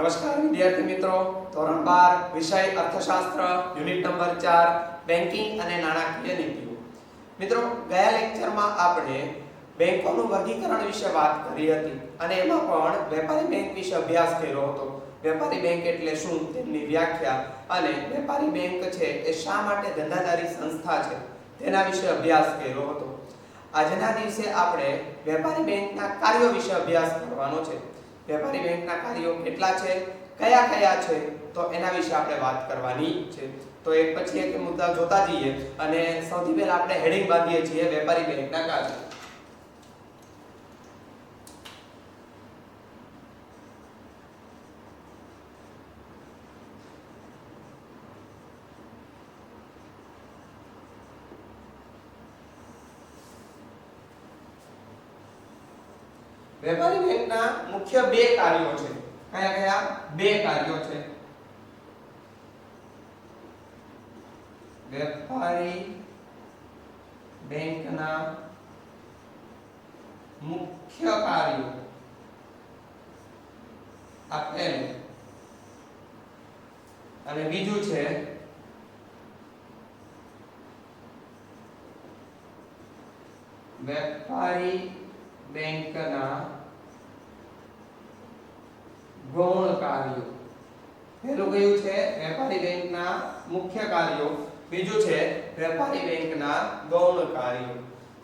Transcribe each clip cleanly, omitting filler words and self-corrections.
નમસ્કાર વિદ્યાર્થી મિત્રો, ધોરણ 12 વિષય અર્થશાસ્ત્ર યુનિટ નંબર 4 બેન્કિંગ અને નાણાકીય નીતિઓ. મિત્રો, ગયા લેક્ચરમાં આપણે બેંકોનું વર્ગીકરણ વિશે વાત કરી હતી અને એમાં પણ વેપારી બેંક વિશે અભ્યાસ કર્યો હતો. વેપારી બેંક એટલે શું, તેની વ્યાખ્યા અને વેપારી બેંક છે એ શા માટે ધંધાદારી સંસ્થા છે તેના વિશે અભ્યાસ કર્યો હતો. આજના દિવસે આપણે વેપારી બેંકના કાર્યો વિશે અભ્યાસ કરવાનો છે. વેપારી બેંકના કાર્યો કેટલા છે, કયા કયા છે, તો એના વિશે આપણે વાત કરવાની છે. તો એક પછી એક મુદ્દા જોતા જઈએ અને સૌથી પહેલા આપણે હેડિંગ બાંધીએ છીએ વેપારી બેંકના કાર્યો. વેપારી બેંકના મુખ્ય બે કાર્યો છે. કયા કયા બે કાર્યો છે? વેપારી બેંકના મુખ્ય કાર્યો આપેલ અને બીજું છે વેપારી બેંકના ગૌણ કાર્યો. પહેલું કયું છે? વેપારી બેંકના મુખ્ય કાર્યો. બીજું છે વેપારી બેંકના ગૌણ કાર્યો.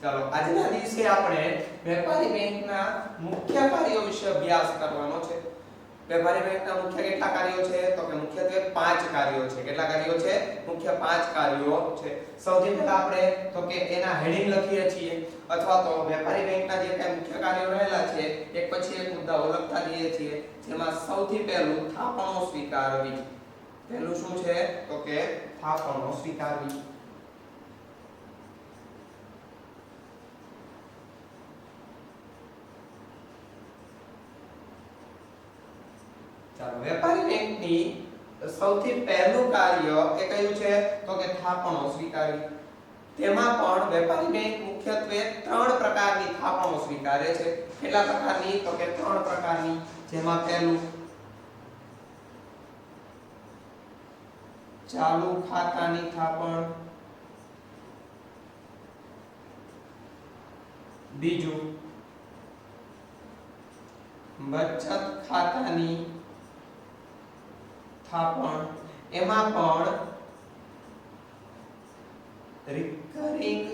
ચાલો, આજના દિવસે આપણે વેપારી બેંકના મુખ્ય કાર્યો વિશે અભ્યાસ કરવાનો છે. વેપારી બેંકના મુખ્ય કેટલા કાર્યો છે? તો કે મુખ્યત્વે 5 કાર્યો છે. કેટલા કાર્યો છે? મુખ્ય 5 કાર્યો છે. સૌથી પહેલા આપણે તો કે એના હેડિંગ લખીએ છીએ અથવા તો વેપારી બેંકના જે કઈ મુખ્ય કાર્યો રહેલા છે એક પછી એક મુદ્દા ઓળખતા જઈએ છીએ. જેમાં સૌથી પહેલું થાપણો સ્વીકારવી. પહેલું શું છે? તો કે થાપણો સ્વીકારવી. ચાલો, વેપારી બેંકની સૌથી પહેલું કાર્ય એ કયું છે? તો કે થાપણો સ્વીકારવી. તેમાં પણ વેપારી બેંક મુખ્યત્વે 3 પ્રકારની થાપણો સ્વીકારે છે. કેટલા પ્રકારની? તો કે 3 પ્રકારની. જેમાં પહેલું ચાલુ ખાતાની થાપણ, બીજું બચત ખાતાની થાપણ, એમાં પણ રિકરિંગ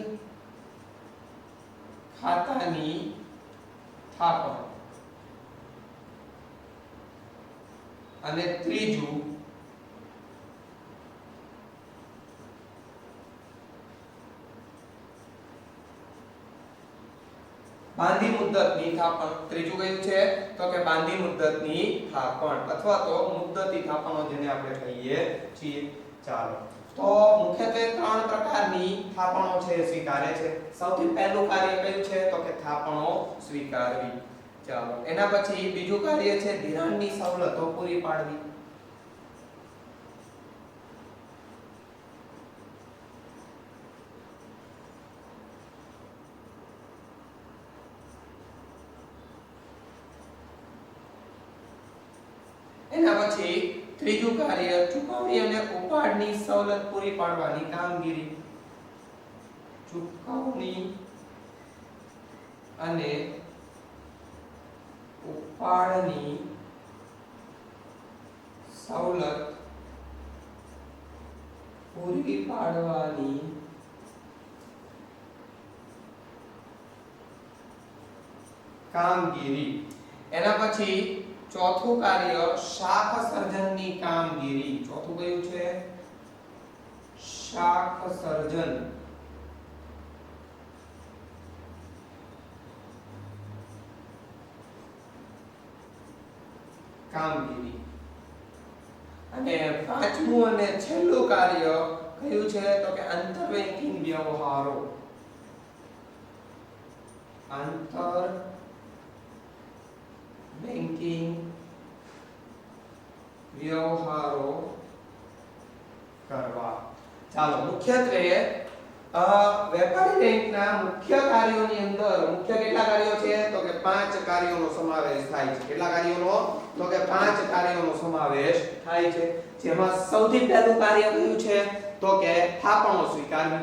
ખાતાની થાપણ, અને ત્રીજું બાંધી મુદ્દતની થાપણ. ત્રીજું કયું છે? તો કે બાંધી મુદ્દતની થાપણ અથવા તો મુદ્દતી થાપણો જેને આપણે કહીએ છીએ. ચાલો, તો મુખ્યત્વે 3 પ્રકારની થાપણો છે સ્વીકારે છે. સૌથી પહેલું કાર્ય કયું છે? તો કે થાપણો સ્વીકારવી. ચાલો, એના પછી બીજું કાર્ય છે ધિરાણની સવલતો પૂરી પાડવી. એના પછી ત્રીજું કાર્ય ચૂકવણી અને ઉપાડની સવલત પૂરી પાડવાની કામગીરી. ચૂકવણી અને ઉપાડની સવલત પૂરી પાડવાની કામગીરી. એના પછી ચોથું કાર્ય શાખ સર્જનની કામગીરી. ચોથું કયું છે? શાખ સર્જન. કામગીરી. અને પાંચમું અને છેલ્લું કાર્ય કયું છે? તો કે આંતર બેંકિંગ વ્યવહારો. આંતર બેંકિંગ વ્યવહારો કરવા. ચાલો, મુખ્યત્વે વેપારી બેંકના મુખ્ય કાર્યોની અંદર મુખ્ય કેટલા કાર્યો છે? તો કે 5 કાર્યોનો સમાવેશ થાય છે. કેટલા કાર્યોનો? તો કે 5 કાર્યોનો સમાવેશ થાય છે, જેમાં સૌથી પહેલું કાર્ય કયું છે તો કે થાપણો સ્વીકારવી.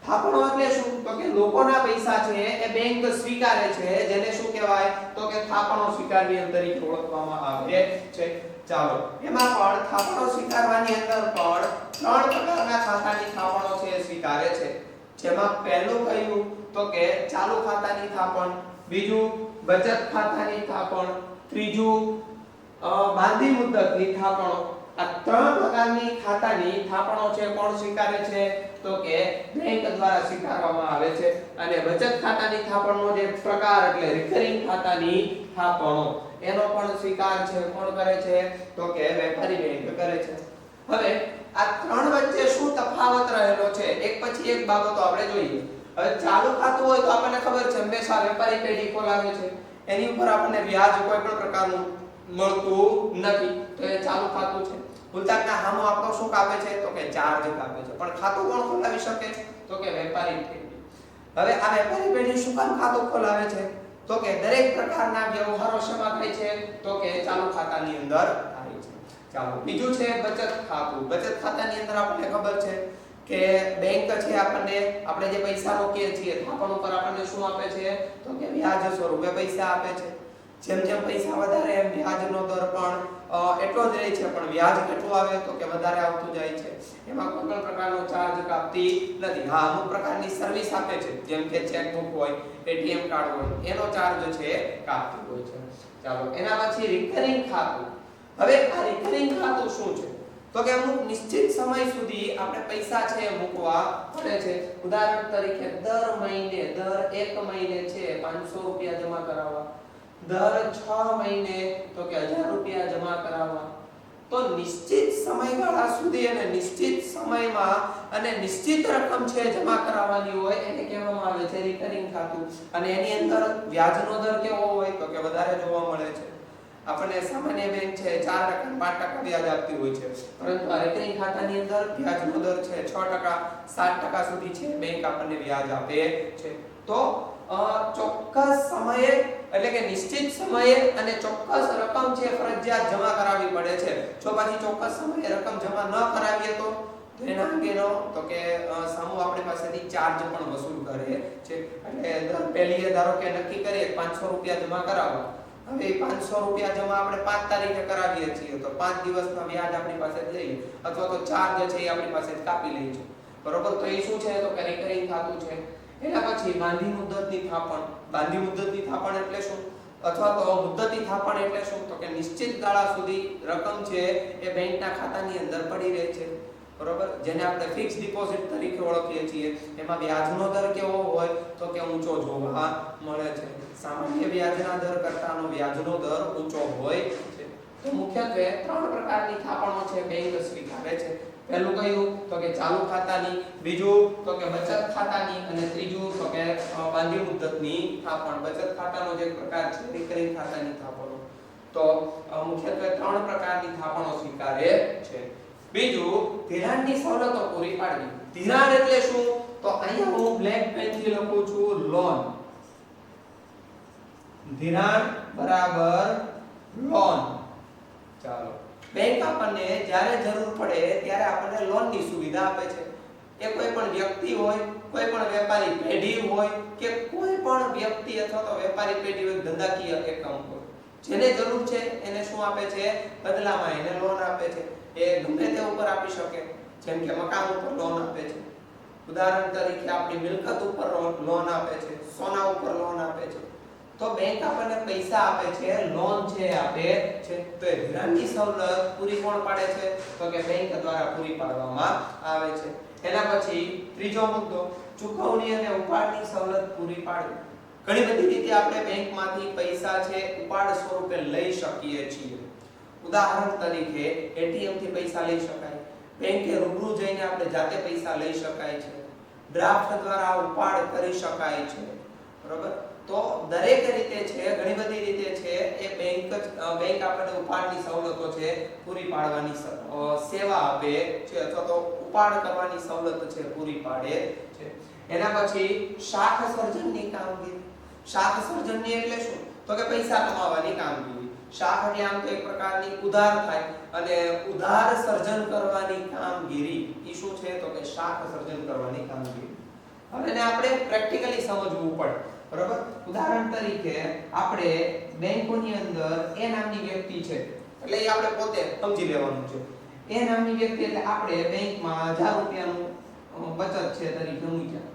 થાપણો એટલે શું તો કે લોકોના પૈસા છે એ બેંક સ્વીકારે છે, જેને શું કહેવાય તો કે થાપણો સ્વીકારવી તરીકે ઓળખવામાં આવે છે. ચાલો, એમાં પણ થાપણો સ્વીકારવાની અંદર પણ 3 પ્રકારના ખાતાની થાપણો છે એ સ્વીકારે છે, જેમાં પહેલું કયું તો કે ચાલુ ખાતાની થાપણ, બીજું બચત ખાતાની થાપણ, ત્રીજું બાંધી મુદ્દતની થાપણો. આ 3 પ્રકારની ખાતાની થાપણો છે કોણ સ્વીકારે છે તો કે બેંક દ્વારા સ્વીકારવામાં આવે છે. અને બચત ખાતાની થાપણનો જે પ્રકાર એટલે રિકરિંગ ખાતાની થાપણો એનો પણ સ્વીકાર છે કોણ કરે છે તો કે વેપારી બેંક કરે છે. હવે આ 3 વચ્ચે શું તફાવત રહેલો છે એક પછી એક બાબતો આપણે જોઈએ. હવે ચાલુ ખાતું હોય તો આપણને ખબર છે હંમેશા વેપારી પેઢી ખોલાવે છે, એની ઉપર આપણને વ્યાજ કોઈ પણ પ્રકારનું મળતું નથી, તો એ ચાલુ ખાતું છે. ઉલટાના હામો આપણો શું કાપે છે તો કે ચાર્જ કાપે છે, પણ ખાતું કોણ ખોલાવી શકે તો કે વેપારી પેઢી. હવે આ વેપારી પેઢી શું કામ ખાતું ખોલાવે છે તો કે દરેક પ્રકારના વ્યવહારો શેમાં થાય છે તો કે ચાલુ ખાતાની અંદર થાય છે. ચાલો, બીજું છે બચત ખાતું. બચત ખાતાની અંદર આપણને ખબર છે કે બેંક છે આપણને આપણે જે પૈસા રોકીએ છીએ થાપણ ઉપર આપણને શું આપે છે તો કે વ્યાજ સ્વરૂપે પૈસા આપે છે. જેમ જેમ પૈસા વધારે એમ વ્યાજનો દર પણ એટલો જ રહે છે, પણ વ્યાજ કેટલું આવે તો કે વધારે આવતું જાય છે. એમાં કોઈ પણ પ્રકારનો ચાર્જ કાપતી નથી. હા, અમુક પ્રકારની સર્વિસ આપે છે, જેમ કે ચેકબુક હોય, એટીએમ કાર્ડ હોય, એનો ચાર્જ છે કાપતી હોય છે. ચાલો, એના પછી રિકરિંગ ખાતું. હવે આ રિકરિંગ ખાતું શું છે તો કે અમુક નિશ્ચિત સમય સુધી આપણે પૈસા છે મૂકવા પડે છે. ઉદાહરણ તરીકે દર એક મહિને છે 500 રૂપિયા જમા કરાવવા, દર 6 મહિને તો કે 1000 રૂપિયા જમા કરાવવા. તો નિશ્ચિત સમયગાળા સુધી અને નિશ્ચિત સમયમાં અને નિશ્ચિત રકમ છે જમા કરાવવાની હોય એને કહેવામાં આવે છે રિકરિંગ ખાતું. અને એની અંદર વ્યાજનો દર કેવો હોય તો કે વધારે જોવા મળે છે. આપણને સામાન્ય બેંક છે 4% 5% વ્યાજ આપતી હોય છે, પરંતુ આ રિકરિંગ ખાતાની અંદર વ્યાજનો દર છે 6%, 7% સુધી છે બેંક આપણને વ્યાજ આપે છે. તો ચોક્કસ સમયે એટલે કે નિશ્ચિત સમયે અને ચોક્કસ રકમ છે ફરજિયાત જમા કરાવવી પડે છે. જો પાછી ચોક્કસ સમયે રકમ જમા ન કરાવીએ તો એના અંગેનો તો કે સામુ આપણી પાસેથી ચાર્જ પણ વસૂલ કરે છે. એટલે પહેલીએ ધારો કે નક્કી કરીએ 500 રૂપિયા જમા કરાવવા. હવે 500 રૂપિયા જમા આપણે 5 તારીખે કરાવીએ છીએ તો 5 દિવસના વ્યાજ આપણી પાસે લઈએ અથવા તો ચાર્જ છે એ આપણી પાસે કાપી લઈએ છે, બરોબર. તો એ શું છે તો કે રિકરિંગ ખાતું છે. એના પછી બાંધી મુદ્દતની થાપણ. બાંધી મુદ્દતની થાપણ એટલે શું અથવા તો મુદ્દતી થાપણ એટલે શું તો કે નિશ્ચિત ગાળા સુધી રકમ છે એ બેંકના ખાતાની અંદર પડી રહે છે, બરોબર, જેને આપણે ફિક્સ ડિપોઝિટ તરીકે ઓળખીએ છીએ. એમાં વ્યાજનો દર કેવો હોય તો કે ઊંચો જોવા મળે છે. સામાન્ય વ્યાજના દર કરતાનો વ્યાજનો દર ઊંચો હોય છે. તો મુખ્યત્વે 3 પ્રકારની થાપણો છે બેંક સ્વીકારે છે. પહેલું કયું તો કે ચાલુ ખાતાની, બીજું તો કે બચત ખાતાની અને ત્રીજું તો કે બાંધી મુદ્દતની થાપણ. બચત ખાતાનો જે પ્રકાર છે રિકરિંગ ખાતાની થાપણો. તો મુખ્યત્વે 3 પ્રકારની થાપણો સ્વીકારે છે. બીજું ધિરાણની સવલતો પૂરી પાડવી. ધિરાણ એટલે શું તો અહીંયા હું બ્લેક પેન થી લખું છું લોન. ધિરાણ બરાબર લોન. ચાલો, બેંક આપણને જ્યારે જરૂર પડે ત્યારે આપણને લોનની સુવિધા આપે છે. એ કોઈ પણ વ્યક્તિ હોય, કોઈ પણ વેપારી પેઢી હોય કે કોઈ પણ વ્યક્તિ અથવા તો વેપારી પેઢી હોય, ધંધાકીય એકમ હોય, જેને જરૂર છે એને શું આપે છે બદલામાં એને લોન આપે છે. એ ગમે તે ઉપર આપી શકે, જેમ કે મકાન ઉપર લોન આપે છે, ઉદાહરણ તરીકે આપણી મિલકત ઉપર લોન આપે છે, સોના ઉપર લોન આપે છે. તો બેંક આપણને પૈસા આપે છે, લોન છે આપે છે. તો એ ધિરાણની સવલત પૂરી કોણ પાડે છે તો કે બેંક દ્વારા પૂરી પાડવામાં આવે છે. એના પછી ત્રીજો મુદ્દો ચૂકવણી અને ઉપાડની સવલત પૂરી પાડવી. ઘણી બધી રીતે આપણે બેંકમાંથી પૈસા છે ઉપાડ સ્વરૂપે લઈ શકીએ છીએ. ઉદાહરણ તરીકે એટીએમ થી પૈસા લઈ શકાય, બેંકે રૂબરૂ જઈને આપણે જાતે પૈસા લઈ શકાય છે, ડ્રાફ્ટ દ્વારા ઉપાડ કરી શકાય છે, બરોબર. તો દરેક રીતે છે, ઘણી બધી રીતે છે એ બેંક આપણને ઉપાડની સવલતો છે પૂરી પાડવાની સેવા આપે છે અથવા તો ઉપાડ કરવાની સવલત છે પૂરી પાડે છે. એના પછી શાખ સર્જનની કામગીરી. શાખ સર્જનની એટલે શું તો કે પૈસા કમાવાની કામગીરી. શાખ એટલે આમ તો એક પ્રકારની ઉધાર થાય અને ઉધાર સર્જન કરવાની કામગીરી ઈ શું છે તો કે શાખ સર્જન કરવાની કામગીરી. હવે એને આપણે પ્રેક્ટિકલી સમજવું પડે. બરાબર. ઉદાહરણ તરીકે આપણે બેંકોની અંદર એ નામની વ્યક્તિ છે એટલે એ આપણે પોતે સમજી લેવાનું છે. એ નામની વ્યક્તિ એટલે આપણે બેંકમાં 1000 રૂપિયાનું બચત છે તરીકે મૂક્યા.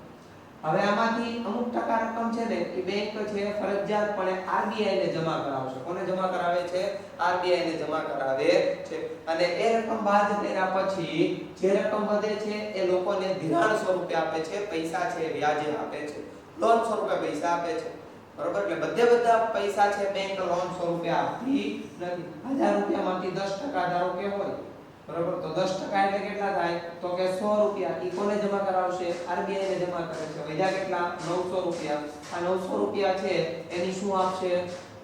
હવે આમાંથી અમુક ટકા રકમ છે ને એ બેંક છે ફરજિયાતપણે RBI ને જમા કરાવશે. કોને જમા કરાવે છે? RBI ને જમા કરાવે છે. અને એ રકમ બાદ તેના પછી જે રકમ વધે છે એ લોકોને ધિરાણ સ્વરૂપે આપે છે, પૈસા છે વ્યાજે આપે છે, લોન સ્વરૂપે પૈસા આપે છે. બરોબર. એટલે બધા પૈસા છે બેંક લોન સ્વરૂપે આપતી નથી. 1000 રૂપિયામાંથી 10% ધારો કે હોય, બરોબર, તો 10% એટલે કેટલા થાય તો કે 100 રૂપિયા. ઈ કોને જમા કરાવશે? RBI ને જમા કરે છે. વધ્યા કેટલા? 900 રૂપિયા. આ 900 રૂપિયા છે એની શું આપશે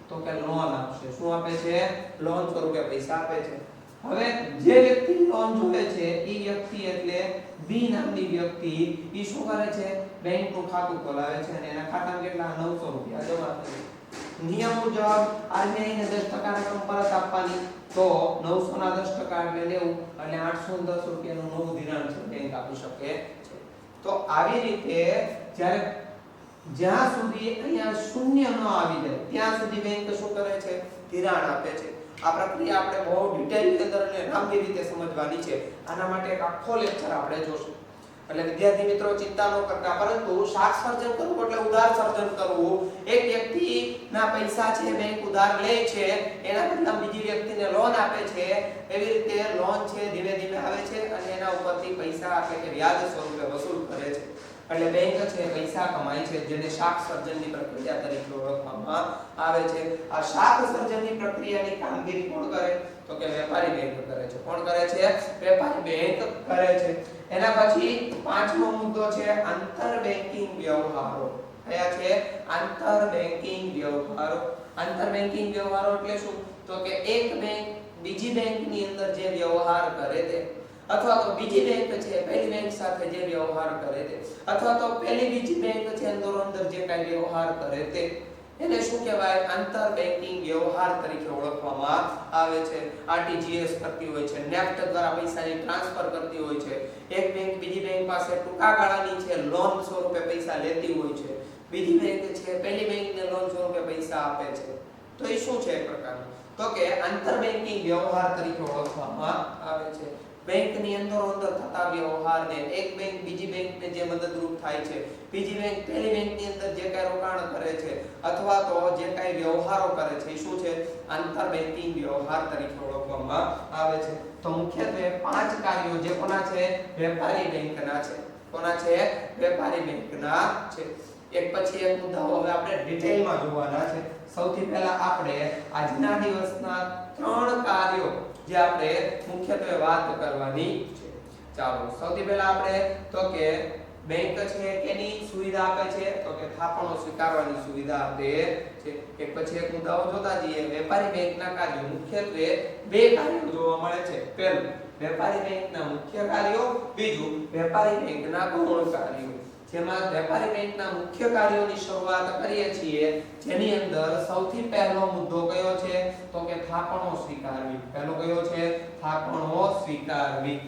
તો કે લોન આપશે. શું આપે છે? લોન સ્વરૂપે પૈસા આપે છે. હવે જે વ્યક્તિ લોન જોવે છે ઈ વ્યક્તિ એટલે બી નામની વ્યક્તિ ઈ શું કરે છે? બેંકનું ખાતું ખોલાવે છે અને એના ખાતામાં કેટલા? 900 રૂપિયા જમા કરે. નિયમ મુજબ RBI ને 10% રકમ પરત આપવાની, તો 900 ના 10% એટલે લેવું અને 810 રૂપિયાનું નવું ધિરાણ છે બેંક આપી શકે છે. તો આવી રીતે જ્યાં સુધી અહીંયા શૂન્ય ન આવી જાય ત્યાં સુધી બેંક શું કરે છે? ધિરાણ આપે છે. આ પ્રક્રિયા આપણે બહુ ડિટેલની અંદર અને લાંબી રીતે સમજવાની છે. આના માટે એક આખો લેક્ચર આપણે જોશું. એટલે વિદ્યાર્થી મિત્રો ચિંતા ન કરતા, પરંતુ શાખ સર્જન કરવું એટલે ઉધાર સર્જન કરવું. એક વ્યક્તિના પૈસા છે બેંક ઉધાર લે છે, એના બદલામાં બીજી વ્યક્તિને લોન આપે છે. એવી રીતે લોન છે ધીમે ધીમે આવે છે અને એના ઉપરથી પૈસા એટલે કે વ્યાજ સ્વરૂપે વસૂલ કરે છે. એટલે બેંક છે પૈસા કમાય છે, જેને શાખ સર્જનની પ્રક્રિયા તરીકે ઓળખવામાં આવે છે. આ શાખ સર્જનની પ્રક્રિયાની કામગીરી કોણ કરે તો કે વેપારી બેંક કરે છે. કોણ કરે છે? વેપારી બેંક કરે છે. એના પછી પાંચમો મુદ્દો છે આંતર બેંકિંગ વ્યવહારો. કયા છે? આંતર બેંકિંગ વ્યવહારો. આંતર બેંકિંગ વ્યવહારો એટલે શું તો કે એક બેંક બીજી બેંકની અંદર જે વ્યવહાર કરે તે, અથવા તો બીજી બેંક છે પહેલી બેંક સાથે જે વ્યવહાર કરે તે, અથવા તો પહેલી બીજી બેંક છે અંદર જે કાંઈ વ્યવહાર કરે તે, એને શું કહેવાય? આંતર બેંકિંગ વ્યવહાર તરીકે ઓળખવામાં આવે છે. RTGS કરતી હોય છે, NEFT દ્વારા પૈસાની ટ્રાન્સફર કરતી હોય છે. એક બેંક બીજી બેંક પાસે ટૂંકા ગાળાની છે લોન સ્વરૂપે પૈસા લેતી હોય છે. બીજી બેંક છે પહેલી બેંકને લોન સ્વરૂપે પૈસા આપે છે. તો એ શું છે એક પ્રકારનું તો કે આંતર બેંકિંગ વ્યવહાર તરીકે ઓળખવામાં આવે છે. બેંકની અંદર થતા વ્યવહારને એક બેંક બીજી બેંકને જે મદદરૂપ થાય છે, બીજી બેંક પહેલી બેંકની અંદર જે કાંઈ રોકાણ કરે છે અથવા તો જે કાંઈ વ્યવહારો કરે છે એ શું છે? આંતર બેંકિંગ વ્યવહાર તરીકે ઓળખવામાં આવે છે. તો મુખ્યત્વે 5 કાર્યો જે કોના છે? વેપારી બેંકના છે. કોના છે? વેપારી બેંકના છે. એક પછી એક મુદ્દાઓ હવે આપણે ડિટેલમાં જોવાના છે. સૌથી પહેલા આપણે આજના દિવસના 3 કાર્યો જે આપણે મુખ્યત્વે વાત કરવાની છે. ચાલો સૌથી પહેલા આપણે તો કે બેંક છે કેની સુવિધા આપે છે તો કે થાપણો સ્વીકારવાની સુવિધા આપે છે. એક પછી એક મુદ્દાઓ જોતા જઈએ. વેપારી બેંકના કાર્યો મુખ્યત્વે 2 કાર્યો જોવા મળે છે. પહેલું વેપારી બેંકના મુખ્ય કાર્યો, બીજું વેપારી બેંકના ગૌણ કાર્યો. જેમાં વેપારી બેંકના મુખ્ય કાર્યોની શરૂઆત કરીએ છીએ, જેની અંદર સૌથી પહેલો મુદ્દો કયો છે તો કે થાપણો સ્વીકારવી. પહેલો કયો છે? થાપણો સ્વીકારવી.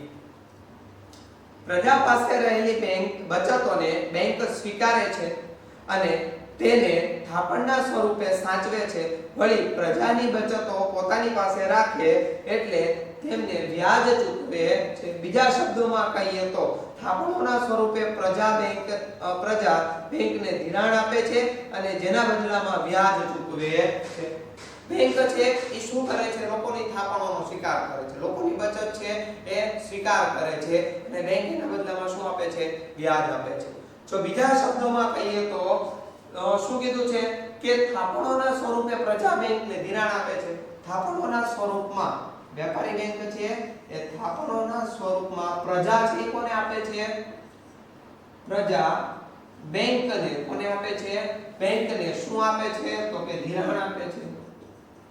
પ્રજા પાસે રહેલી બેંક બચતોને બેંક સ્વીકારે છે અને તેને થાપણના સ્વરૂપે સાચવે છે. વળી પ્રજાની બચતો પોતાની પાસે રાખે એટલે તેમને વ્યાજ ચૂકવે છે. બીજા શબ્દોમાં કહીએ તો થાપણોના સ્વરૂપે પ્રજા બેંકને ધિરાણ આપે છે અને જેના બદલામાં વ્યાજ ચૂકવે છે. બેંક છે એ શું કરે છે? લોકોની થાપણોનો સ્વીકાર કરે છે, લોકોની બચત છે એ સ્વીકાર કરે છે અને બેંક એના બદલામાં શું આપે છે? વ્યાજ આપે છે. જો બીજા શબ્દોમાં કહીએ તો શું કીધું છે કે થાપણોના સ્વરૂપે પ્રજા બેંકને ધિરાણ આપે છે. થાપણોના સ્વરૂપમાં વેપારી બેંક છે એ થાપણોના સ્વરૂપમાં પ્રજા છે કોને આપે છે? પ્રજા બેંકને કોને આપે છે? બેંકને શું આપે છે તો કે ધિરાણ આપે છે.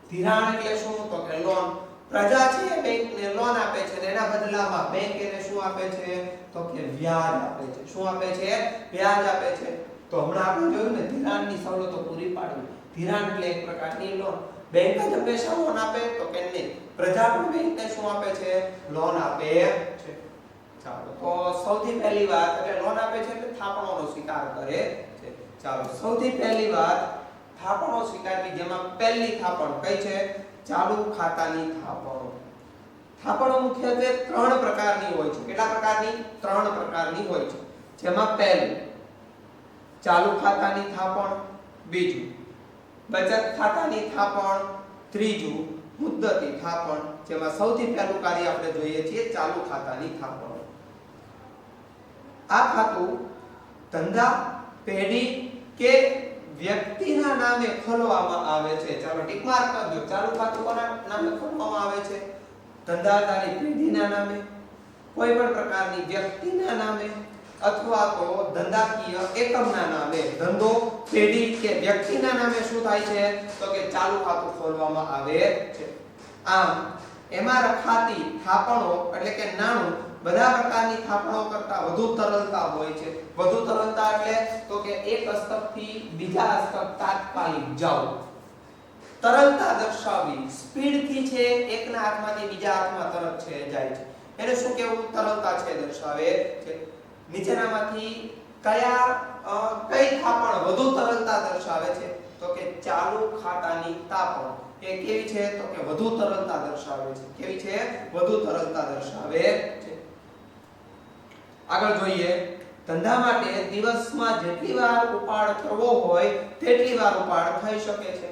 ધિરાણ એટલે શું તો કે લોન. પ્રજા છે બેંકને લોન આપે છે અને એના બદલામાં બેંક એને શું આપે છે તો કે વ્યાજ આપે છે. શું આપે છે? વ્યાજ આપે છે. તો હમણાં આપણે જોયું ને ધિરાણની સવલતો પૂરી પાડવી. ધિરાણ એટલે એક પ્રકારની લોન. બેંક જ હંમેશા લોન આપે તો કે નહીં, પ્રજા પણ બેંકને શું આપે છે? લોન આપે છે. ચાલો તો સૌથી પહેલી વાત એટલે લોન આપે છે એટલે થાપણોનો સ્વીકાર કરે છે. ચાલો સૌથી પહેલી વાત થાપણો સ્વીકારવી, જેમાં પહેલી થાપણ કઈ છે? ચાલુ ખાતાની થાપણો. થાપણો મુખ્યત્વે 3 પ્રકારની હોય છે. કેટલા પ્રકારની? 3 પ્રકારની હોય છે. જેમાં પહેલું ચાલુ ખાતાની થાપણ, બીજું બચત ખાતાની થાપણ, ત્રીજું મુદ્દતી થાપણ. જેમાં સૌથી પહેલું કાર્ય આપણે જોઈએ છીએ ચાલુ ખાતાની થાપણ. આ ખાતું ધંધા, પેઢી કે વ્યક્તિના નામે ખોલવામાં આવે છે. ચાલો ટીક માર્ક કરજો. ચાલુ ખાતું કોના નામે ખોલવામાં આવે છે? ધંધાદારી પેઢીના નામે, કોઈ પણ પ્રકારની વ્યક્તિના નામે અથવા તો ધંધાકીય એકમના નામે. ધંધો, પેઢી કે વ્યક્તિના નામે શું થાય છે? તો કે ચાલુ ખાતું ખોલવામાં આવે છે. આમ એમાં રખાતી થાપણો એટલે કે નાણું બધા પ્રકારની થાપણો કરતા વધુ તરલતા હોય છે. વધુ તરલતા એટલે તો કે એક હસ્તકથી બીજા હસ્તક તાત્કાલિક જાવ. તરલતા દર્શાવવી, સ્પીડથી છે એકના હાથમાંથી બીજા હાથમાં તરત છે જાય છે. એને શું કહેવું? તરલતા છે દર્શાવે છે. નીચેનામાંથી કઈ થાપણ વધુ તરલતા દર્શાવે છે? તો કે ચાલુ ખાતાની થાપણ. એ કેવી છે? તો કે વધુ તરલતા દર્શાવે છે. કેવી છે? વધુ તરલતા દર્શાવે છે. આગળ જોઈએ. ધંધા માટે દિવસમાં જેટલી વાર ઉપાડ કરવો હોય તેટલી વાર ઉપાડ થઈ શકે છે.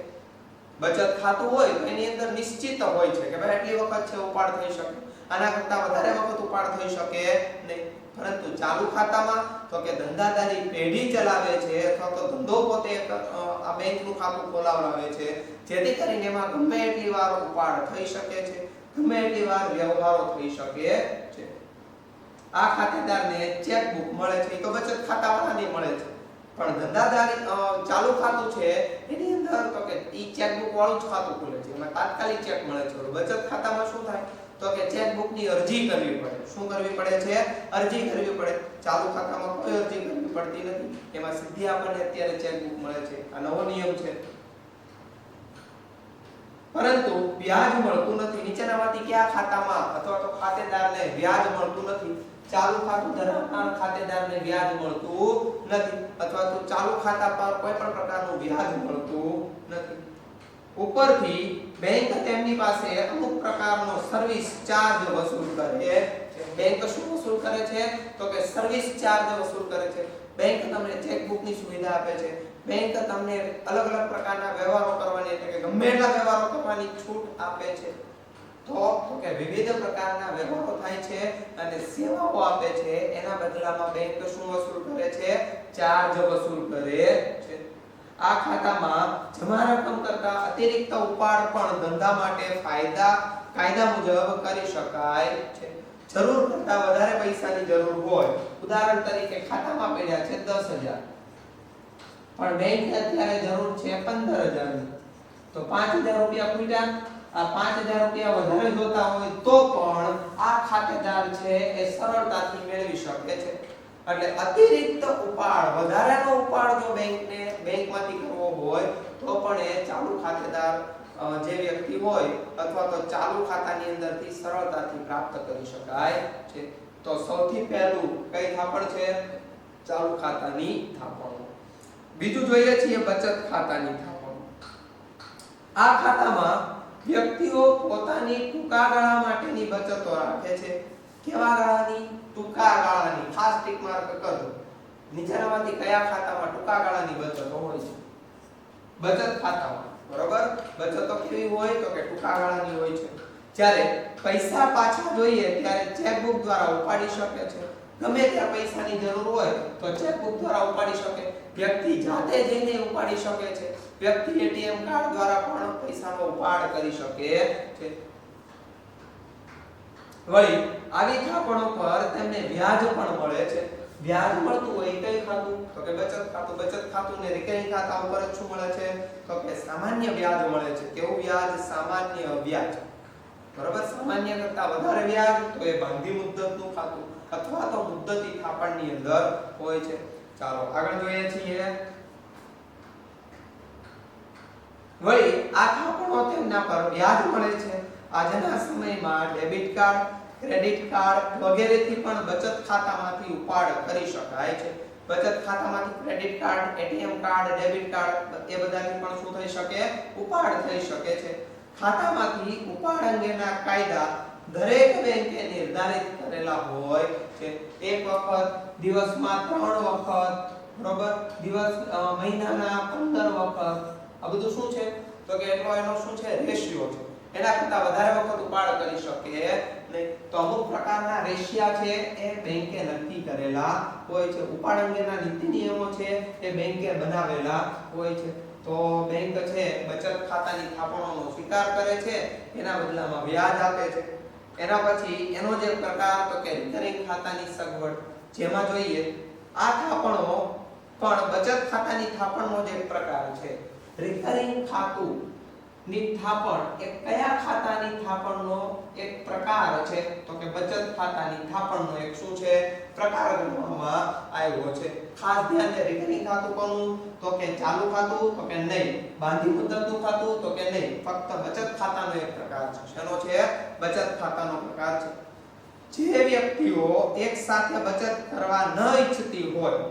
બચત ખાતું હોય તો એની અંદર નિશ્ચિત હોય છે કે ભાઈ એટલી વખત છે ઉપાડ થઈ શકે, આના કરતા વધારે વખત ઉપાડ થઈ શકે નહીં. પરંતુ ચાલુ ખાતામાં તો કે ધંધાદારી પેઢી ચલાવે છે અથવા તો ધંધો પોતે આ બેંકનું ખાતું ખોલાવડાવે છે, જેથી કરીને એમાં ગમે એટલી વાર ઉપાડ થઈ શકે છે, ગમે એટલી વાર વ્યવહારો થઈ શકે છે. આ ખાતેદારને ચેકબુક મળે છે તો બચત ખાતાવાળાને મળે છે, પણ ધંધાદારી ચાલુ ખાતું છે એની અંદર તો કે ઈ ચેકબુક વાળું જ ખાતું ખુલે છે, એમાં તાત્કાલિક ચેક મળે છે. બચત ખાતામાં શું થાય? તો કે ચેકબુકની અરજી કરવી પડે. શું કરવી પડે છે? અરજી કરવી પડે. ચાલુ ખાતામાં કોઈ અરજી કરવી પડતી નથી, એમાં સીધી આપણને અત્યારે ચેકબુક મળે છે. આ નવો નિયમ છે. પરંતુ વ્યાજ મળતું નથી. નીચેનામાંથી કયા ખાતામાં અથવા તો ખાતેદારને વ્યાજ મળતું નથી? ચાલુ ખાતું ધરાવનાર ખાતેદારને વ્યાજ મળતું નથી અથવા તો ચાલુ ખાતા પર કોઈ પણ પ્રકારનું વ્યાજ મળતું નથી. ઉપરથી બેંક તેમની પાસે અમુક પ્રકારનો સર્વિસ ચાર્જ વસૂલ કરે છે. બેંક શું વસૂલ કરે છે? તો કે સર્વિસ ચાર્જ વસૂલ કરે છે. બેંક તમને ચેકબુકની સુવિધા આપે છે. બેંક તમને અલગ અલગ પ્રકારના વ્યવહારો કરવાની એટલે કે ગમે એટલા વ્યવહારો કરવાની છૂટ આપે છે. તો કે વિવિધ પ્રકારના વ્યવહારો થાય છે અને સેવાઓ આપે છે, એના બદલામાં બેંક શું વસૂલ કરે છે? ચાર્જ વસૂલ કરે છે. આ ખાતામાં જમા રકમ કરતા અતિરિક્ત ઉપાડ પણ ધંધા માટે કાયદા મુજબ કરી શકાય છે. જરૂર કરતા વધારે પૈસાની જરૂર હોય, ઉદાહરણ તરીકે ખાતામાં પડ્યા છે 10,000 પણ બેંકને અત્યારે જરૂર છે 15,000 ની, તો 5,000 રૂપિયા ખૂટ્યા. આ 5,000 રૂપિયા વધારે જોતા હોય તો પણ આ ખાતેદાર છે એ સરળતાથી મેળવી શકે છે. એટલે અતિરિક્ત ઉપાડ, વધારાનો ઉપાડ જો બેંકમાંથી કરવો હોય તો પણ એ ચાલુ ખાતેદાર જે વ્યક્તિ હોય અથવા તો ચાલુ ખાતાની અંદરથી સરળતાથી પ્રાપ્ત કરી શકાય છે. તો સૌથી પહેલું કઈ થાપણ છે? ચાલુ ખાતાની થાપણ. બીજું જોઈએ છીએ બચત ખાતાની થાપણ. આ ખાતામાં વ્યક્તિઓ પોતાની ટૂંકા ગાળા માટેની બચતો રાખે છે. કેવા ગાળાની? ટૂંકા ગાળાની. ખાસ ટિક માર્ક કરજો. નીચેનામાંથી કયા ખાતામાં ટૂંકા ગાળાની બચતો હોય છે? બચત ખાતામાં. બરોબર? બચતો કેવી હોય? તો કે ટૂંકા ગાળાની હોય છે. જ્યારે પૈસા પાછા જોઈએ ત્યારે ચેકબુક દ્વારા ઉપાડી શકે છે. ગમે ત્યાં પૈસાની જરૂર હોય તો ચેકબુક દ્વારા ઉપાડી શકે. વ્યક્તિ જાતે જઈને ઉપાડી શકે છે. વ્યક્તિ એટીએમ કાર્ડ દ્વારા પણ પૈસાનો ઉપાડ કરી શકે છે. વળી આવી થાપણો પર તેમને વ્યાજ પણ મળે છે. વ્યાજ મળતું હોય કઈ ખાતું? તો કે બચત ખાતું. બચત ખાતું ને રિકરિંગ ખાતા ઉપર શું મળે છે? તો કે સામાન્ય વ્યાજ મળે છે. કેવું વ્યાજ? સામાન્ય વ્યાજ. બરોબર? સામાન્ય કરતા વધારે વ્યાજ તો એ બાંધી મુદ્દતનું ખાતું અથવા તો મુદ્દતી થાપણની અંદર હોય છે. ચાલો આગળ જોઈએ છીએ. વળી આ થાપણો તેમના પર વ્યાજ મળે છે. આજના સમયમાં ડેબિટ કાર્ડ, ક્રેડિટ કાર્ડ વગેરેથી પણ બચત ખાતામાંથી ઉપાડ કરી શકાય છે. બચત ખાતામાંથી credit card, ATM card, debit card એ બધાથી પણ શું થઈ શકે? ઉપાડ થઈ શકે છે. ખાતામાંથી ઉપાડ અંગેના કાયદા દરેક બેંકે નિર્ધારિત કરેલા હોય છે. એક વખત, દિવસમાં 3 વખત, બરોબર, મહિનાના 15 વખત. આ બધું શું છે? તો કે એટલો એનો શું છે? રેશિયો છે. એના કરતા વધારે વખત ઉપાડ કરી શકે નહીં. તો અમુક પ્રકારના રેશિયા છે એ બેંકે નક્કી કરેલા હોય છે. ઉપાડ અંગેના નીતિ નિયમો છે એ બેંકે બનાવેલા હોય છે. તો બેંક છે બચત ખાતાની થાપણોનો સ્વીકાર કરે છે, એના બદલામાં વ્યાજ આપે છે. એના પછી એનો જે પ્રકાર તો કે રિકરિંગ ખાતાની સગવડ, જેમાં જોઈએ આ થાપણો પણ બચત ખાતાની થાપણનો જે પ્રકાર છે. રિકરિંગ ખાતું ની થાપણ એ કયા ખાતાની થાપણનો એક પ્રકાર છે? તો કે બચત ખાતાની થાપણનો એક શું છે? પ્રકાર ગણવામાં આવ્યો છે. ખાસ ધ્યાન દે, રિકરિંગ ખાતું કોનું? તો કે ચાલુ ખાતું? તો કે નહીં. બાંધી મુદતનું ખાતું? તો કે નહીં. ફક્ત બચત ખાતાનો એક પ્રકાર છે. શેનો છે? બચત ખાતાનો પ્રકાર છે. જે વ્યક્તિઓ એક સાથે બચત કરવા ન ઈચ્છતી હોય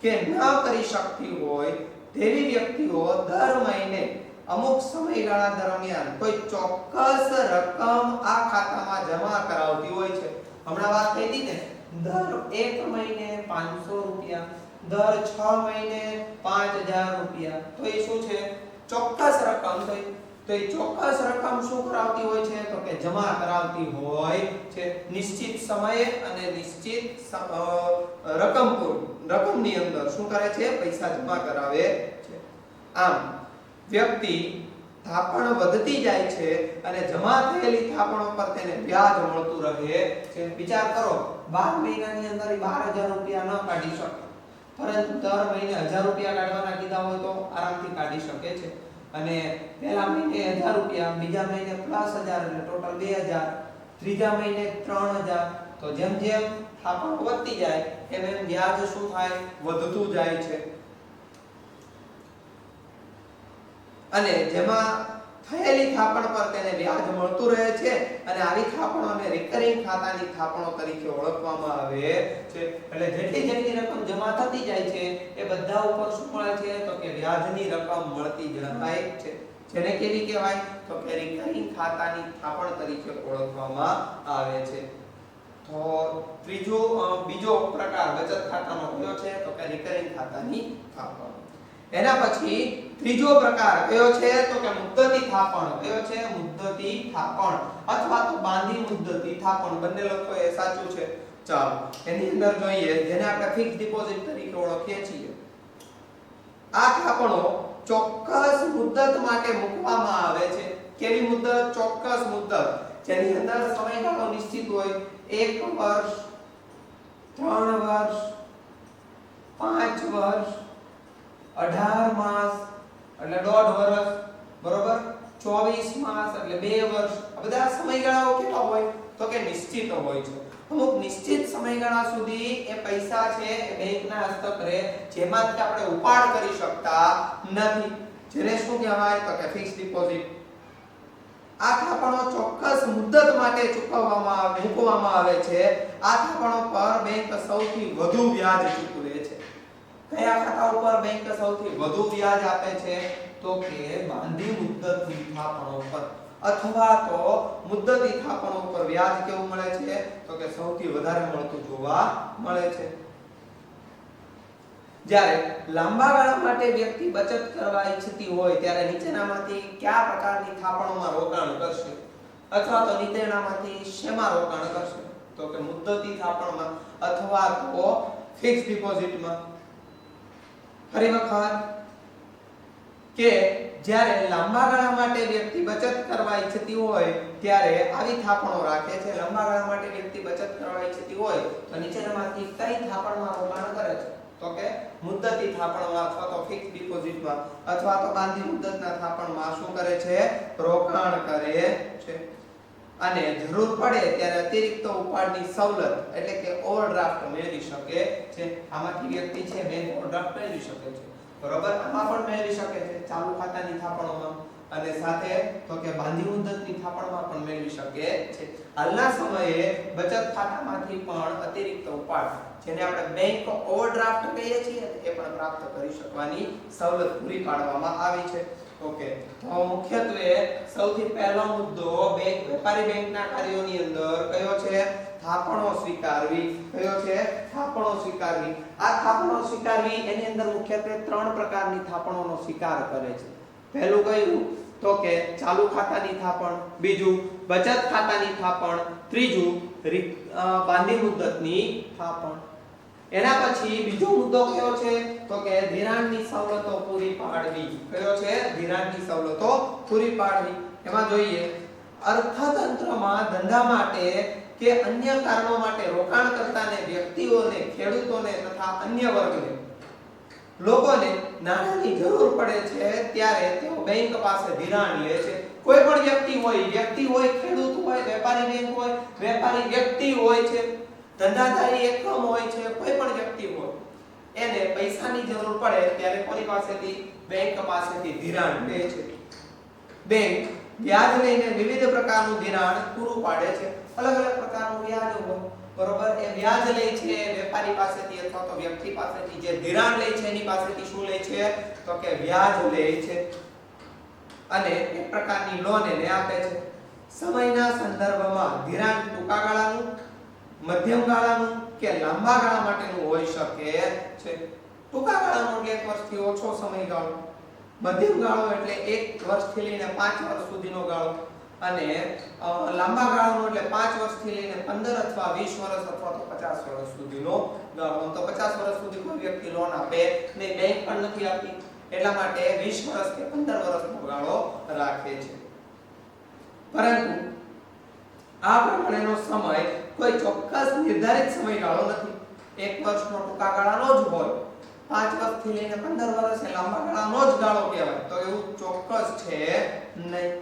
કે ન કરી શકતી હોય તેવી વ્યક્તિઓ દર મહિને અમુક સમયગાળા દરમિયાન કોઈ ચોક્કસ રકમ આ ખાતામાં જમા કરાવતી હોય છે. હમણાં વાત થઈ હતી ને, દર 1 મહિને 500 રૂપિયા, દર 6 મહિને 5000 રૂપિયા. તો એ શું છે? ચોક્કસ રકમ. તો એ ચોક્કસ રકમ શું કરાવતી હોય છે? તો કે જમા કરાવતી હોય છે. નિશ્ચિત સમયે અને નિશ્ચિત રકમની અંદર શું કરે છે? પૈસા જમા કરાવે છે. આમ વ્યક્તિ થાપણ વધતી જાય છે અને જમા થયેલી થાપણો પર તેને વ્યાજ મળતું રહે છે. વિચાર કરો, 12 મહિનાની અંદર 12000 રૂપિયા ન કાઢી શકે, પરંતુ દર મહિને 1000 રૂપિયા કાઢવાના કીધા હોય તો આરામથી કાઢી શકે છે. અને પહેલા મહિને 1000 રૂપિયા, બીજા મહિને +1000 એટલે ટોટલ 2000, ત્રીજા મહિને 3000. તો જેમ જેમ થાપણ વધતી જાય એમ એમ વ્યાજ શું થાય? વધતું જાય છે. અને જેમાં થયેલી થાપણ પર તેને વ્યાજ મળતું રહે છે અને આવી થાપણોને રિકરિંગ ખાતાની થાપણો તરીકે ઓળખવામાં આવે છે. એટલે જેટલી રકમ જમા થતી જાય છે એ બધા ઉપર શું મળે છે? તો કે વ્યાજની રકમ મળતી જાય છે. જેને કેવી કહેવાય? તો કે રિકરિંગ ખાતાની થાપણ તરીકે ઓળખવામાં આવે છે. તો બીજો પ્રકાર બચત ખાતાનો કયો છે? તો કે રિકરિંગ ખાતાની થાપણ. એના પછી ત્રીજો પ્રકાર કયો છે? તો કે મુદ્દતી થાપણ. કયો છે? મુદ્દતી થાપણ અથવા તો બાંધી મુદ્દતી થાપણ. બંને લખો એ સાચું છે. ચાલો એની અંદર જોઈએ, જેને આપણે ફિક્સ ડિપોઝિટ તરીકે ઓળખીએ છીએ. આ થાપણો ચોક્કસ મુદ્દત માટે મૂકવામાં આવે છે. કેવી મુદ્દત? ચોક્કસ મુદ્દત, જેની અંદર સમયગાળો નિશ્ચિત હોય. 1 વર્ષ, 3 વર્ષ, 5 વર્ષ, 18 માસ એટલે 1.5 વર્ષ, બરોબર, 24 માસ એટલે 2 વર્ષ. આ બધા સમયગાળાઓ કેવા હોય? તો કે નિશ્ચિત હોય છે. અમુક નિશ્ચિત સમયગાળા સુધી એ પૈસા છે એ બેંકના હસ્તક રહે, જેમાંથી આપણે ઉપાડ કરી શકતા નથી. જેને શું કહેવાય? તો કે ફિક્સ ડિપોઝિટ. આ થાપણો ચોક્કસ મુદ્દત માટે મૂકવામાં આવે છે. આ થાપણો પર બેંક સૌથી વધુ વ્યાજ ચૂકવે છે. કયા ખાતા ઉપર બેંક સૌથી વધુ વ્યાજ આપે છે? તો કે બાંધી મુદ્દતની થાપણો પર અથવા તો મુદ્દતી થાપણો પર વ્યાજ કેવું મળે છે? તો કે સૌથી વધારે મળતું જોવા મળે છે. જ્યારે લાંબા ગાળા માટે વ્યક્તિ બચત કરવા ઈચ્છતી હોય ત્યારે નીચેનામાંથી કયા પ્રકારની થાપણોમાં રોકાણ કરશે? અથવા તો નીચેનામાંથી શેમાં રોકાણ કરશે? તો કે મુદ્દતી થાપણમાં અથવા તો ફિક્સ ડિપોઝિટમાં. ફરી વખત કે જ્યારે લાંબા ગાળા માટે વ્યક્તિ બચત કરવા ઈચ્છતી હોય ત્યારે આવી થાપણો રાખે છે. લાંબા ગાળા માટે વ્યક્તિ બચત કરવા ઈચ્છતી હોય તો નીચેનામાંથી કઈ થાપણમાં રોકાણ કરે છે? તો કે મુદ્દતી થાપણમાં અથવા તો ફિક્સ ડિપોઝિટમાં અથવા તો બાંધી મુદ્દતના થાપણમાં શું કરે છે? રોકાણ કરે છે. અને જરૂર પડે ત્યારે અતિરિક્ત ઉપાડની સવલત એટલે કે ઓવરડ્રાફ્ટ મેળવી શકે છે. આમાંથી વ્યક્તિ છે બેંક ઓવરડ્રાફ્ટ મેળવી શકે છે. બરોબર, આમાં પણ મેળવી શકે છે ચાલુ ખાતાની થાપણોમાં, અને સાથે તો કે બાંધી મુદતની થાપણમાં પણ મેળવી શકે છે. હાલના સમયે બચત ખાતામાંથી પણ અતિરિક્ત ઉપાડ, જેને આપણે બેંક ઓવરડ્રાફ્ટ કહીએ છીએ, એ પણ પ્રાપ્ત કરી શકવાની સવલત પૂરી પાડવામાં આવી છે. ઓકે, તો મુખ્યત્વે સૌથી પહેલો મુદ્દો વેપારી બેંકના કાર્યોની અંદર કયો છે? થાપણો સ્વીકારવી. કયો છે? થાપણો સ્વીકારવી. આ થાપણો સ્વીકારવી એની અંદર મુખ્યત્વે 3 પ્રકારની થાપણોનો સ્વીકાર કરે છે. પહેલું કયું? તો કે ચાલુ ખાતાની થાપણ, બીજું બચત ખાતાની થાપણ, ત્રીજું બાંધી મુદતની થાપણ. એના પછી બીજો મુદ્દો કયો છે? તો કે ધિરાણની સવલતો પૂરી પાડવી. કયો છે? ધિરાણની સવલતો પૂરી પાડવી. એમાં જોઈએ અર્થતંત્રમાં ધંધા માટે કે અન્ય કારણો માટે રોકાણકર્તાને, વ્યક્તિઓને, ખેડૂતોને તથા અન્ય વર્ગને, લોકોને નાણાંની જરૂર પડે છે ત્યારે તેઓ બેંક પાસે ધિરાણ લે છે. કોઈ પણ વ્યક્તિ હોય, ખેડૂત હોય, વેપારી બેંક હોય, વેપારી વ્યક્તિ હોય છે, ધંધાદારી એકમ હોય છે, કોઈ પણ વ્યક્તિ હોય, એને પૈસાની જરૂર પડે ત્યારે કોની પાસેથી? બેંક પાસેથી ધિરાણ લે છે. બેંક વ્યાજ લઈને વિવિધ પ્રકારનું ધિરાણ પૂરું પાડે છે. અલગ અલગ પ્રકારનું વ્યાજ હોય, બરોબર, એ વ્યાજ લે છે વેપારી પાસેથી અથવા તો વ્યક્તિ પાસેથી. જે ધિરાણ લે છે એની પાસેથી શું લે છે? તો કે વ્યાજ લે છે, અને એક પ્રકારની લોન એને આપે છે. સમયના સંદર્ભમાં ધિરાણ ટૂંકા ગાળાનું, મધ્યમ ગાળાનું કે લાંબા ગાળા માટેનું હોઈ શકે છે. ટૂંકા ગાળાનું એટલે 1 વર્ષથી ઓછો સમયગાળો, મધ્યમ ગાળો એટલે 1 વર્ષથી લઈને 5 વર્ષ સુધીનો ગાળો, અને લાંબા ગાળાનો એટલે 5 વર્ષથી લઈને 15 અથવા 20 વર્ષ અથવા તો 50 વર્ષ સુધીનો ગાળો. તો 50 વર્ષ સુધી કોઈ વ્યક્તિ લોન આપે ને બેંક પણ નથી આપતી, એટલા માટે 20 વર્ષ કે 15 વર્ષનો ગાળો રાખે છે. પરંતુ આ પ્રમાણેનો સમય કોઈ ચોક્કસ નિર્ધારિત સમયગાળો નથી. 1 વર્ષનો ટૂંકા ગાળાનો જ હોય, 5 વર્ષથી લઈને 15 વર્ષ એ લાંબા ગાળાનો જ ગાળો કહેવાય. તો એવું ચોક્કસ છે નહીં.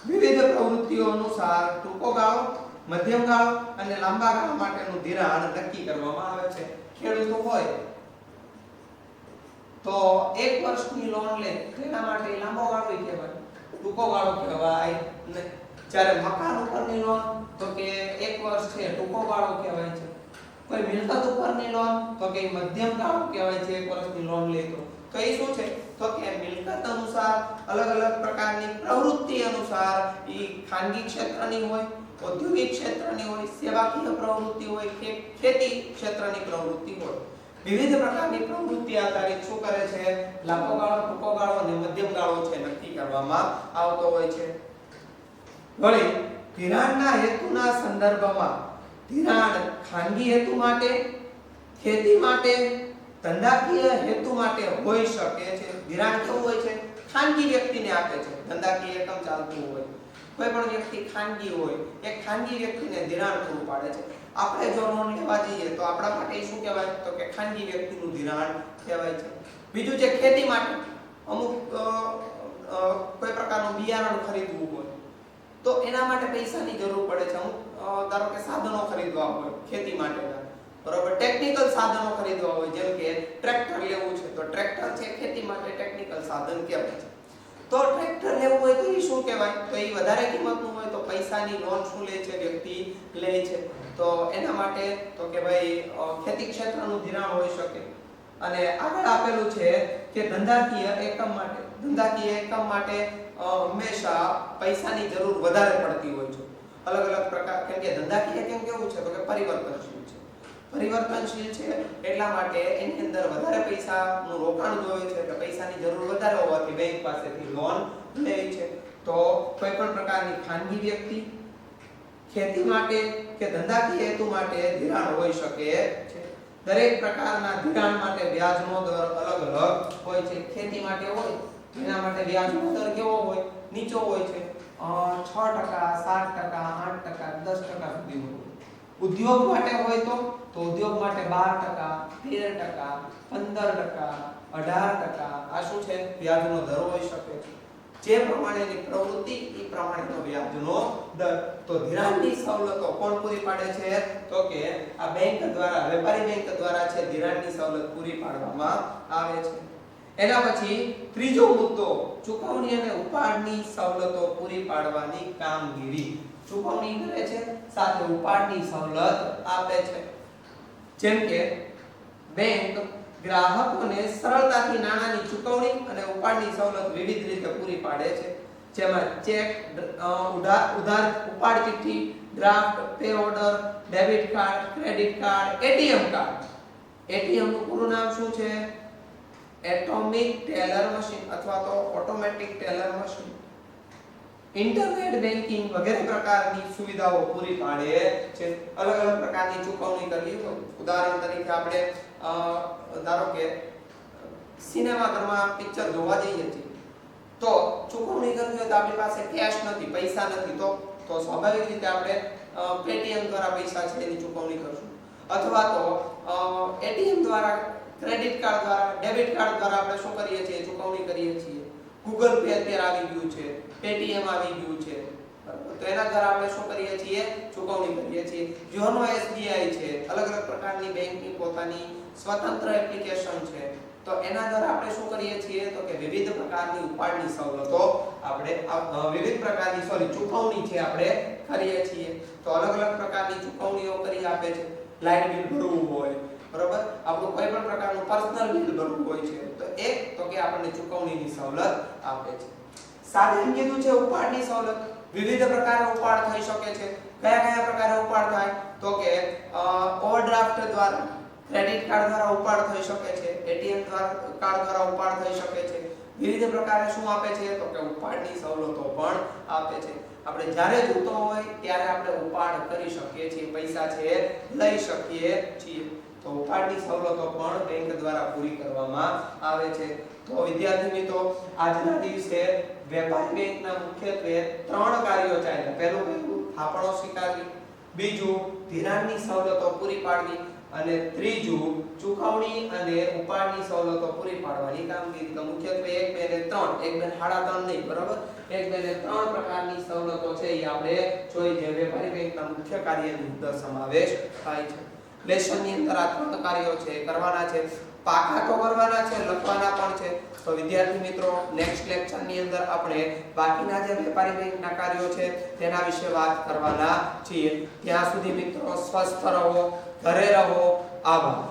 વિવિધ પ્રવૃત્તિઓ અનુસાર ટૂંકો ગાળો, મધ્યમ ગાળો અને લાંબા ગાળા માટેનું ધિરાણ નક્કી કરવામાં આવે છે. ખેડૂતો હોય તો 1 વર્ષની લોન લે, તેના માટે લાંબો ગાળો કહેવાય, ટૂંકો ગાળો કહેવાય નહીં. જ્યારે મકાન ઉપરની લોન તો કે 1 વર્ષ છે, ટૂંકો ગાળો કહેવાય છે. કોઈ મિલકત ઉપરની લોન તો કે મધ્યમ ગાળો કહેવાય છે, 1 વર્ષની લોન લે તો એ શું છે? તો કે મિલકત અનુસાર, અલગ અલગ પ્રકારની પ્રવૃત્તિ અનુસાર, ઈ ખાનગી ક્ષેત્રની હોય, ઔદ્યોગિક ક્ષેત્રની હોય, સેવાકીય પ્રવૃત્તિ હોય કે ખેતી ક્ષેત્રની પ્રવૃત્તિ હોય, વિવિધ પ્રકારની પ્રવૃત્તિ આધારિત શું કરે છે? લાંબો ગાળો, ટૂંકો ગાળો અને મધ્યમ ગાળો છે નક્કી કરવામાં આવતો હોય છે. વળી ધિરાણના હેતુના સંદર્ભમાં ધિરાણ ખાનગી હેતુ માટે, ખેતી માટે, ધંધાકીય હેતુ માટે હોઈ શકે છે. ધિરાણ કેવું હોય છે? ખાનગી વ્યક્તિને આપે છે, ધંધાકીય એકમ ચાલતું હોય, કોઈ પણ વ્યક્તિ ખાનગી હોય, એ ખાનગી વ્યક્તિને ધિરાણ પૂરું પાડે છે. આપણે જો લોન લેવા જઈએ તો આપણા માટે શું કહેવાય? તો કે ખાનગી વ્યક્તિનું ધિરાણ કહેવાય છે. બીજું છે ખેતી માટે, અમુક કોઈ પ્રકારનું બિયારણ ખરીદવું હોય તો એના માટે પૈસાની જરૂર પડે છે. અમુક ધારો કે સાધનો ખરીદવા હોય ખેતી માટેના, બરોબર, ટેકનિકલ સાધનો ખરીદવા હોય, જેમ કે ટ્રેક્ટર લેવું છે તો ટ્રેક્ટર છે ખેતી માટે ટેકનિકલ સાધન કહેવાય છે. તો ટ્રેક્ટર લેવું હોય તો એ શું કહેવાય? તો એ વધારે કિંમતનું હોય તો પૈસાની લોન શું લે છે? વ્યક્તિ લે છે. તો એના માટે તો કે ભાઈ ખેતી ક્ષેત્રનું ધિરાણ હોઈ શકે. અને આગળ આપેલું છે કે ધંધાકીય એકમ માટે, ધંધાકીય એકમ માટે હંમેશા પૈસાની જરૂર વધારે પડતી હોય છે. અલગ અલગ પ્રકાર, કેમ કે ધંધાકીય એકમ કેવું છે? તો કે પરિવર્તનશીલ છે. પરિવર્તનશીલ છે એટલા માટે એની અંદર વધારે પૈસાનું રોકાણ જોઈએ છે, કે પૈસાની જરૂર વધારે હોવાથી બેંક પાસેથી લોન લે છે. તો કોઈ પણ પ્રકારની ખાનગી વ્યક્તિ ખેતી માટે કે ધંધાકીય હેતુ માટે ધિરાણ હોઈ શકે છે. દરેક પ્રકારના ધિરાણ માટે વ્યાજનો દર અલગ અલગ હોય છે. ખેતી માટે હોય એના માટે વ્યાજનો દર કેવો હોય? નીચો હોય છે, 6%, 7%, 8%, 10% સુધીનો હોય. ઉદ્યોગ માટે હોય તો ઉદ્યોગ માટે 12%, 13%, 15%, 18% આ શું છે? વ્યાજનો દર હોઈ શકે છે. જે પ્રમાણેની પ્રવૃત્તિ એ પ્રમાણેનો વ્યાજનો દર. તો ધિરાણની સવલતો કોણ પૂરી પાડે છે? તો કે આ બેંક દ્વારા, વેપારી બેંક દ્વારા છે ધિરાણની સવલત પૂરી પાડવામાં આવે છે. એના પછી ત્રીજો મુદ્દો, ચૂકવણી અને ઉપાડની સવલતો પૂરી પાડવાની કામગીરી. ચૂકવણી કરે છે સાથે ઉપાડની સવલત આપે છે. જેમ કે બેંક ગ્રાહકોને સરળતાથી નાણાંની ચૂકવણી અને ઉપાડની સવલત વિવિધ રીતે પૂરી પાડે છે. જેમાં ચેક, ઉધાર ઉપાડ ચિઠ્ઠી, draft, pay order, debit card, credit card, ATM card. ATM નું પૂરું નામ શું છે? એટોમિક ટેલર મશીન અથવા તો automatic teller machine. Internet banking વગેરે પ્રકારની સુવિધાઓ પૂરી પાડે છે. અલગ અલગ પ્રકારની ચૂકવણી કરવી હોય, ઉદાહરણ તરીકે આપણે ધારો કે સિનેમાઘરમાં પિક્ચર જોવા જઈએ છીએ, તો ચૂકવણી કરવી હોય તો આપણી પાસે કેશ નથી, પૈસા નથી, તો સ્વાભાવિક રીતે આપણે પેટીએમ દ્વારા પૈસા છે એની ચૂકવણી કરશું, અથવા તો એટીએમ દ્વારા, ક્રેડિટ કાર્ડ દ્વારા, ડેબિટ કાર્ડ દ્વારા આપણે શું કરીએ છીએ? ચૂકવણી કરીએ છીએ. ગૂગલ પે અત્યારે આવી ગયું છે, પેટીએમ આવી ગયું છે, બરાબર? તો એના દ્વારા આપણે શું કરીએ છીએ? ચૂકવણી કરીએ છીએ. યોનો એસબીઆઈ છે, અલગ અલગ પ્રકારની બેંકની પોતાની સ્વતંત્ર એપ્લિકેશન છે. તો એના દ્વારા આપણે શું કરીએ છીએ? તો કે વિવિધ પ્રકારની ઉપાડની સવલતો આપણે ચૂકવણી છે આપણે કરીએ છીએ. તો અલગ અલગ પ્રકારની ચૂકવણીઓ કરી આપે છે. લાઇટ બિલ ભરવું હોય, બરોબર, આપણું કોઈ પણ પ્રકારનું પર્સનલ બિલ ભરવું હોય છે, તો કે આપણને ચૂકવણીની સવલત આપે છે. સાથે કીધું છે ઉપાડની સવલત. વિવિધ પ્રકારના ઉપાડ થઈ શકે છે. કયા કયા પ્રકારના ઉપાડ થાય? તો કે ઓવરડ્રાફ્ટ દ્વારા, ક્રેડિટ કાર્ડ દ્વારા ઉપાડ થઈ શકે છે, એટીએમ કાર્ડ દ્વારા ઉપાડ થઈ શકે છે. વિવિધ પ્રકારે શું આપે છે? તો કે ઉપાડની સવલતો પણ આપે છે. આપણે જ્યારે જોતો હોય ત્યારે આપણે ઉપાડ કરી શકીએ છીએ, પૈસા છે લઈ શકીએ છીએ. તો ઉપાડની સવલતો પણ બેંક દ્વારા પૂરી કરવામાં આવે છે. તો વિદ્યાર્થી મિત્રો, આજના દિવસે વેપારી બેંકના મુખ્યત્વે 3 કાર્યો ચાલ્યા. પહેલું થાપણો સ્વીકારવી, બીજું ધિરાણની સવલતો પૂરી પાડવી, અને ત્રીજું ચૂકવણી અને ઉપાડની સવલતો પૂરી પાડવાની કામગીરી. તો મુખ્યત્વે 1, 2 અને 3, 1, 2, 3.5 નહીં, બરાબર? 1, 2 અને 3 પ્રકારની સવલતો છે એ આપણે જોઈ, જે વેપારી બેંકના મુખ્ય કાર્યની અંદર સમાવેશ થાય છે. લેસનની અંદર આ 3 કાર્યો છે કરવાના છે, પાકા તો કરવાના છે, લખવાના પણ છે. તો વિદ્યાર્થી મિત્રો, નેક્સ્ટ લેક્ચરની અંદર આપણે બાકીના જે વેપારી બેંકના કાર્યો છે તેના વિશે વાત કરવાના છીએ. ત્યાં સુધી મિત્રો સ્વસ્થ રહો, ઘરે રહો. આભાર.